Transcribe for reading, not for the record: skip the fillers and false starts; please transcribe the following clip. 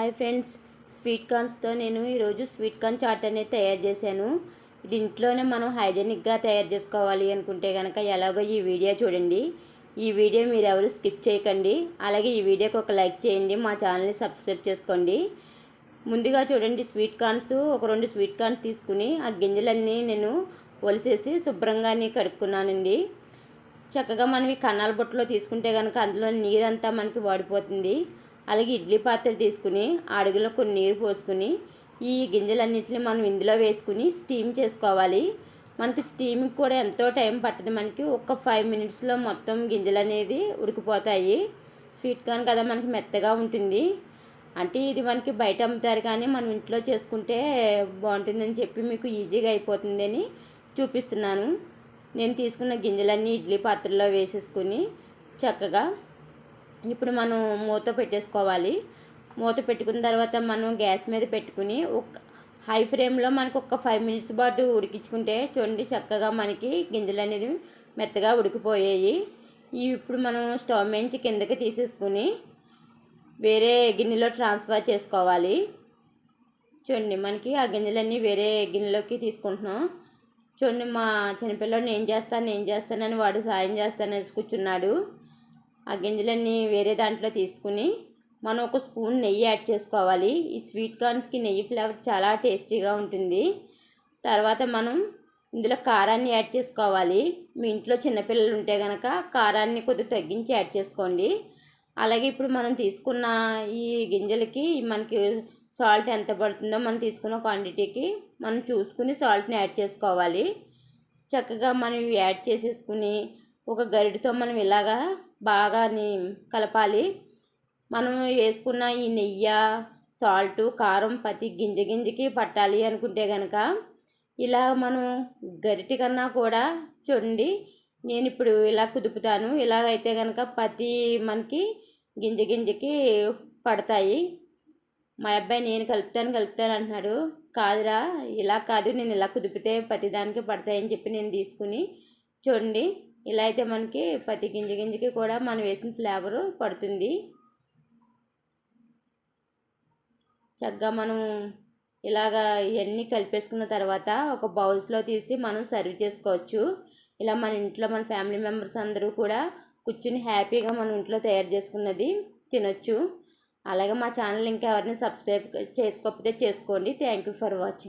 Hi friends, sweet కార్న్స్తో నేను ఈరోజు sweet corn chat అనేది తయారు చేశాను. ఇది ఇంట్లోనే మనం హైజెనిక్గా తయారు చేసుకోవాలి అనుకుంటే కనుక ఎలాగో ఈ వీడియో చూడండి. ఈ వీడియో మీరు ఎవరు స్కిప్ చేయకండి. అలాగే ఈ వీడియోకి ఒక లైక్ చేయండి, మా ఛానల్ని సబ్స్క్రైబ్ చేసుకోండి. ముందుగా చూడండి, స్వీట్ కార్న్స్ ఒక 2 స్వీట్ కార్న్స్ తీసుకుని ఆ గింజలన్నీ నేను ఒలిసేసి శుభ్రంగా కడుక్కున్నానండి. చక్కగా మనం ఈ కన్నాల బుట్టలో తీసుకుంటే కనుక అందులో నీరంతా మనకి వాడిపోతుంది. అలాగే ఇడ్లీ పాత్ర తీసుకుని అడుగులో కొన్ని నీరు పోసుకుని ఈ గింజలన్నింటినీ మనం ఇందులో వేసుకుని స్టీమ్ చేసుకోవాలి. మనకి స్టీమింగ్ కూడా ఎంతో టైం పట్టదు. మనకి ఒక 5 మినిట్స్లో మొత్తం గింజలు అనేది ఉడికిపోతాయి. స్వీట్ కార్న్ కదా, మనకి మెత్తగా ఉంటుంది. అంటే ఇది మనకి బయట అమ్ముతారు, కానీ మనం ఇంట్లో చేసుకుంటే బాగుంటుందని చెప్పి మీకు ఈజీగా అయిపోతుందని చూపిస్తున్నాను. నేను తీసుకున్న గింజలన్నీ ఇడ్లీ పాత్రలో వేసేసుకుని చక్కగా ఇప్పుడు మనం మూత పెట్టేసుకోవాలి. మూత పెట్టుకున్న తర్వాత మనం గ్యాస్ మీద పెట్టుకుని ఒక హై ఫ్లేమ్లో మనకు ఒక 5 మినిట్స్ పాటు ఉడికించుకుంటే చూడండి, చక్కగా మనకి గింజలు అనేది మెత్తగా ఉడికిపోయాయి. ఇప్పుడు మనం స్టవ్ నుంచి కిందకి తీసేసుకుని వేరే గిన్నెలో ట్రాన్స్ఫర్ చేసుకోవాలి. చూడండి, మనకి ఆ గింజలన్నీ వేరే గిన్నెలోకి తీసుకుంటున్నాం. చూడండి, మా చిన్నపిల్లడు నేను చేస్తానని వాడు సాయం చేస్తానని కూర్చున్నాడు. ఆ గింజలన్నీ వేరే దాంట్లో తీసుకుని మనం ఒక స్పూన్ నెయ్యి యాడ్ చేసుకోవాలి. ఈ స్వీట్ కార్న్స్కి నెయ్యి ఫ్లేవర్ చాలా టేస్టీగా ఉంటుంది. తర్వాత మనం ఇందులో కారాన్ని యాడ్ చేసుకోవాలి. మీ ఇంట్లో చిన్నపిల్లలు ఉంటే కనుక కారాన్ని కొద్దిగా తగ్గించి యాడ్ చేసుకోండి. అలాగే ఇప్పుడు మనం తీసుకున్న ఈ గింజలకి మనకి సాల్ట్ ఎంత పడుతుందో మనం తీసుకున్న క్వాంటిటీకి మనం చూసుకుని సాల్ట్ని యాడ్ చేసుకోవాలి. చక్కగా మనం ఇవి యాడ్ చేసేసుకుని ఒక గరిటెతో మనం ఇలాగా బాగా కలపాలి. మనం వేసుకున్న ఈ నెయ్యి, సాల్ట్, కారం ప్రతి గింజకి పట్టాలి అనుకుంటే కనుక ఇలా మనం గరిటె కన్నా కూడా చూడండి, నేను ఇప్పుడు ఇలా కుదుపుతాను. ఇలాగైతే కనుక ప్రతి మనకి గింజకి పడతాయి. మా అబ్బాయి నేను కలుపుతాను అంటున్నాడు. కాదురా, ఇలా కాదు, నేను ఇలా కుదిపితే ప్రతిదానికి పడతాయని చెప్పి నేను తీసుకుని చూడండి, ఇలా అయితే మనకి ప్రతి గింజకి కూడా మనం వేసిన ఫ్లేవరు పడుతుంది. చక్కగా మనం ఇలాగా ఇవన్నీ కలిపేసుకున్న తర్వాత ఒక బౌల్స్లో తీసి మనం సర్వ్ చేసుకోవచ్చు. ఇలా మన ఇంట్లో మన ఫ్యామిలీ మెంబర్స్ అందరూ కూడా కూర్చుని హ్యాపీగా మనం ఇంట్లో తయారు చేసుకున్నది తినొచ్చు. అలాగే మా ఛానల్ ఇంకా ఎవరిని సబ్స్క్రైబ్ చేసుకోకపోతే చేసుకోండి. Thank you for watching.